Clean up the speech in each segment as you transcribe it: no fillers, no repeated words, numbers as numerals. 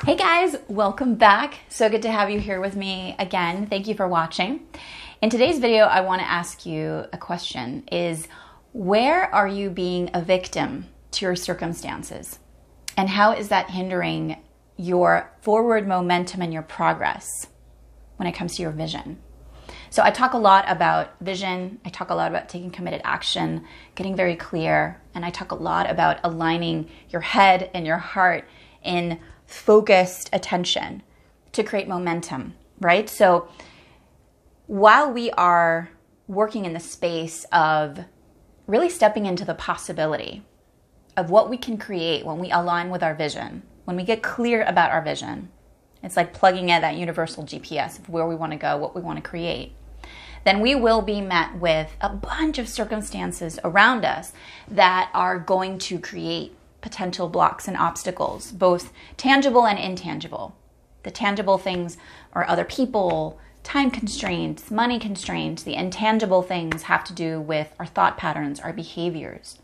Hey guys, welcome back. So good to have you here with me again. Thank you for watching. In today's video, I want to ask you a question is, where are you being a victim to your circumstances? And how is that hindering your forward momentum and your progress when it comes to your vision? So I talk a lot about vision. I talk a lot about taking committed action, getting very clear. And I talk a lot about aligning your head and your heart in focused attention to create momentum, right? So while we are working in the space of really stepping into the possibility of what we can create when we align with our vision, when we get clear about our vision, it's like plugging in that universal GPS of where we want to go, what we want to create, then we will be met with a bunch of circumstances around us that are going to create potential blocks and obstacles, both tangible and intangible. The tangible things are other people, time constraints, money constraints. The intangible things have to do with our thought patterns, our behaviors,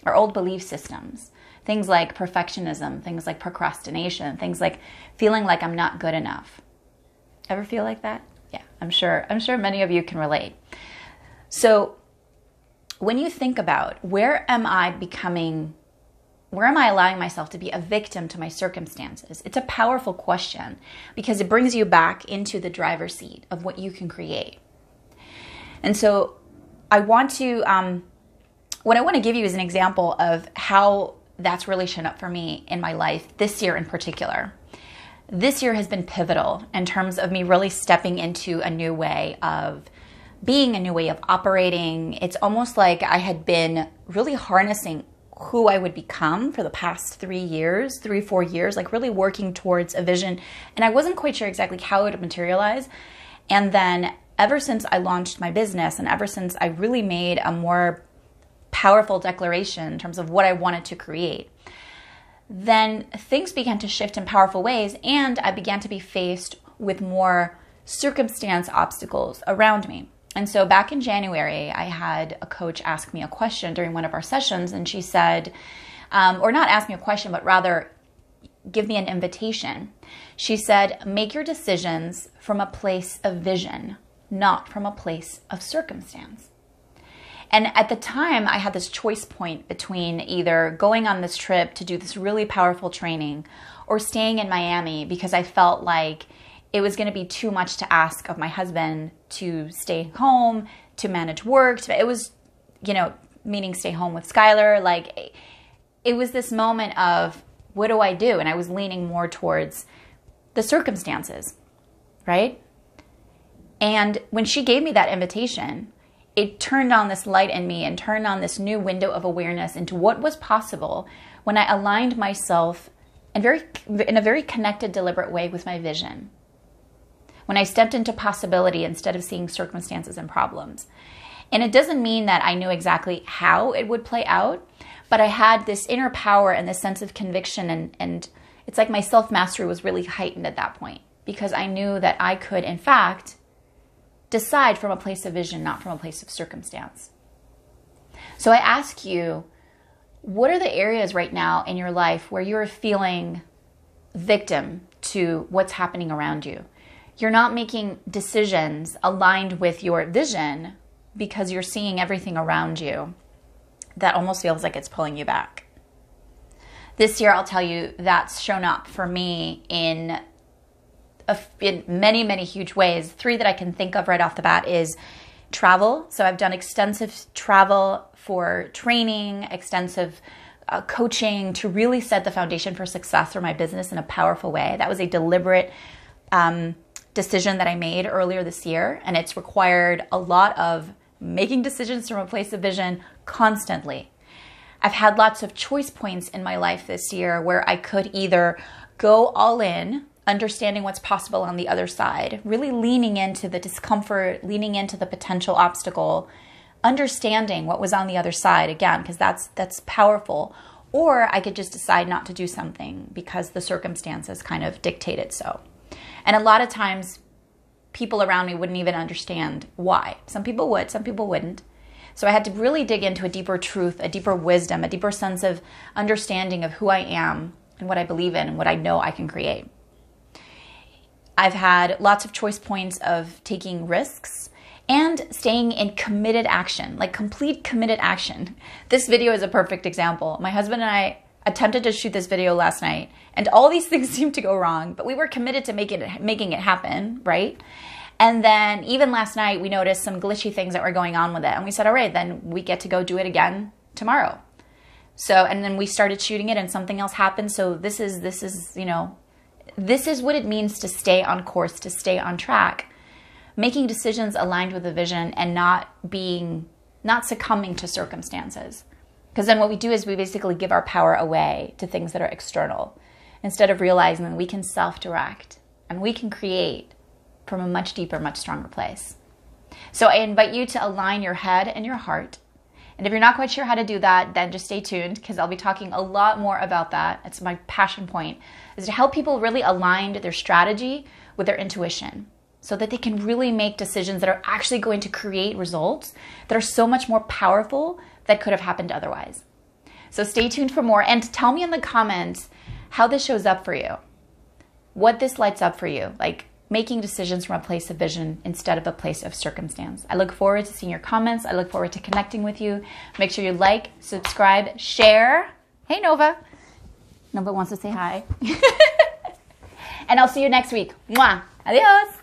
our old belief systems. Things like perfectionism, things like procrastination, things like feeling like I'm not good enough. Ever feel like that? Yeah, I'm sure many of you can relate. So when you think about where am I allowing myself to be a victim to my circumstances? It's a powerful question because it brings you back into the driver's seat of what you can create. And so what I want to give you is an example of how that's really shown up for me in my life this year in particular. This year has been pivotal in terms of me really stepping into a new way of being, a new way of operating. It's almost like I had been really harnessing who I would become for the past 4 years, like really working towards a vision. And I wasn't quite sure exactly how it would materialize. And then ever since I launched my business and ever since I really made a more powerful declaration in terms of what I wanted to create, then things began to shift in powerful ways, and I began to be faced with more circumstance obstacles around me. And so back in January, I had a coach ask me a question during one of our sessions, and she said, or not ask me a question, but rather give me an invitation. She said, make your decisions from a place of vision, not from a place of circumstance. And at the time, I had this choice point between either going on this trip to do this really powerful training or staying in Miami because I felt like it was going to be too much to ask of my husband to stay home, to manage work. It was, meaning stay home with Skylar. Like, it was this moment of, what do I do? And I was leaning more towards the circumstances, right? And when she gave me that invitation, it turned on this light in me and turned on this new window of awareness into what was possible when I aligned myself in a very connected, deliberate way with my vision. When I stepped into possibility instead of seeing circumstances and problems. And it doesn't mean that I knew exactly how it would play out, but I had this inner power and this sense of conviction, and it's like my self-mastery was really heightened at that point because I knew that I could, in fact, decide from a place of vision, not from a place of circumstance. So I ask you, what are the areas right now in your life where you're feeling victim to what's happening around you? You're not making decisions aligned with your vision because you're seeing everything around you that almost feels like it's pulling you back. This year, I'll tell you, that's shown up for me in many, many huge ways. 3 that I can think of right off the bat is travel. So I've done extensive travel for training, extensive coaching to really set the foundation for success for my business in a powerful way. That was a deliberate decision that I made earlier this year, and it's required a lot of making decisions from a place of vision constantly. I've had lots of choice points in my life this year where I could either go all in, understanding what's possible on the other side, really leaning into the discomfort, leaning into the potential obstacle, understanding what was on the other side, again, because that's powerful. Or I could just decide not to do something because the circumstances kind of dictate it so. And a lot of times, people around me wouldn't even understand why. Some people would, some people wouldn't. So I had to really dig into a deeper truth, a deeper wisdom, a deeper sense of understanding of who I am and what I believe in and what I know I can create. I've had lots of choice points of taking risks and staying in committed action, like complete committed action. This video is a perfect example. My husband and I attempted to shoot this video last night, and all these things seemed to go wrong, but we were committed to making it happen, right? And then even last night, we noticed some glitchy things that were going on with it, and we said, all right, then we get to go do it again tomorrow. So, and then we started shooting it, and something else happened. So this is, you know, this is what it means to stay on course, to stay on track. Making decisions aligned with the vision and not succumbing to circumstances. Because then what we do is we basically give our power away to things that are external instead of realizing that we can self-direct and we can create from a much deeper, much stronger place. So I invite you to align your head and your heart. And if you're not quite sure how to do that, then just stay tuned because I'll be talking a lot more about that. It's my passion point, is to help people really align their strategy with their intuition, so that they can really make decisions that are actually going to create results that are so much more powerful that could have happened otherwise. So stay tuned for more, and tell me in the comments how this shows up for you, what this lights up for you, like making decisions from a place of vision instead of a place of circumstance. I look forward to seeing your comments. I look forward to connecting with you. Make sure you like, subscribe, share. Hey, Nova. Nova wants to say hi. And I'll see you next week. Mwah. Adios.